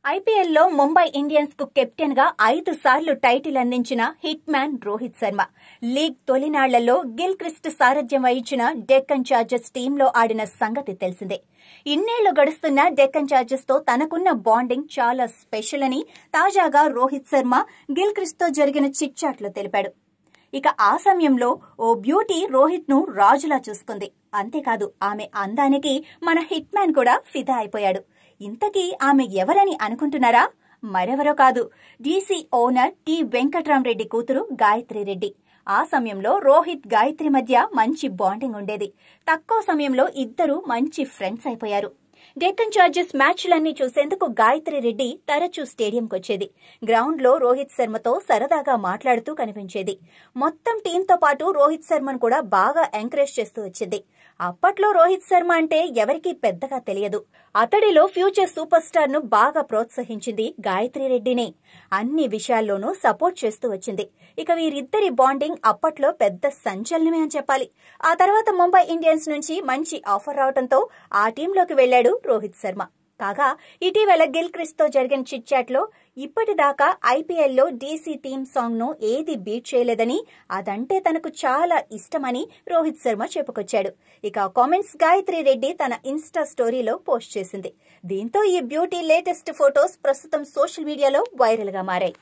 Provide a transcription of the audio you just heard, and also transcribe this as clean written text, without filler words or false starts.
ఐపీఎల్లో ముంబై ఇండియన్స్ కు కెప్టెన్ గా 5 సార్లు టైటిల్ అందించిన hitman Rohit Sharma league తొలినాళ్లలో గిల్ క్రిస్ట్ సారథ్యం వహించిన డెక్కన్ చార్జర్స్ టీంలో ఆడిన సంగతి తెలిసిందే. ఇన్నేళ్లు గడుస్తున్న డెక్కన్ చార్జర్స్ తో తనకున్న బాండింగ్ చాలా స్పెషల్ అని తాజాగా రోహిత్ శర్మ గిల్ క్రిస్ట్ తో జరిగిన చిట్ చాట్ లో తెలిపాడు. ఇక ఆ సమయంలో ఓ బ్యూటీ రోహిత్ ను రాజులా చూసుకుంది. అంతేకాదు ఆమె అందానికి మన హిట్ మ్యాన్ కూడా ఫిదా అయిపోయాడు. ఇంతకీ ఆమె ఎవరని అనుకుంటున్నారా? మరెవరో కాదు, డీసీ ఓనర్ టి వెంకట్రామరెడ్డి కూతురు గాయత్రి రెడ్డి. ఆ సమయంలో రోహిత్ గాయత్రి మధ్య మంచి బాండింగ్ ఉండేది. తక్కువ సమయంలో ఇద్దరు మంచి ఫ్రెండ్స్ అయిపోయారు. డెక్కన్ చార్జర్స్ మ్యాచ్లన్నీ చూసేందుకు గాయత్రి రెడ్డి తరచూ స్టేడియంకొచ్చేది. గ్రౌండ్ లో రోహిత్ శర్మతో సరదాగా మాట్లాడుతూ కనిపించేది. మొత్తం టీంతో పాటు రోహిత్ శర్మను కూడా బాగా ఎంకరేజ్ చేస్తూ వచ్చింది. అప్పట్లో రోహిత్ శర్మ అంటే ఎవరికీ పెద్దగా తెలియదు. అతడిలో ఫ్యూచర్ సూపర్ స్టార్ ను బాగా ప్రోత్సహించింది గాయత్రి రెడ్డినే. అన్ని విషయాల్లోనూ సపోర్ట్ చేస్తూ వచ్చింది. ఇక వీరిద్దరి బాండింగ్ అప్పట్లో పెద్ద సంచలనమే అని చెప్పాలి. ఆ తర్వాత ముంబై ఇండియన్స్ నుంచి మంచి ఆఫర్ రావడంతో ఆ టీంలోకి వెళ్లాడు రోహిత్ శర్మ. కాగా ఇటీవల గిల్ క్రిస్ట్ తో జరిగిన చిట్ చాట్ లో ఇప్పటిదాకా ఐపీఎల్లో డీసీ టీమ్ సాంగ్ ను ఏది బీట్ చేయలేదని, అదంటే తనకు చాలా ఇష్టమని రోహిత్ శర్మ చెప్పుకొచ్చాడు. ఇక కామెంట్స్ గాయత్రి రెడ్డి తన ఇన్స్టా స్టోరీలో పోస్ట్ చేసింది. దీంతో ఈ బ్యూటీ లేటెస్ట్ ఫొటోస్ ప్రస్తుతం సోషల్ మీడియాలో వైరల్ గా మారాయి.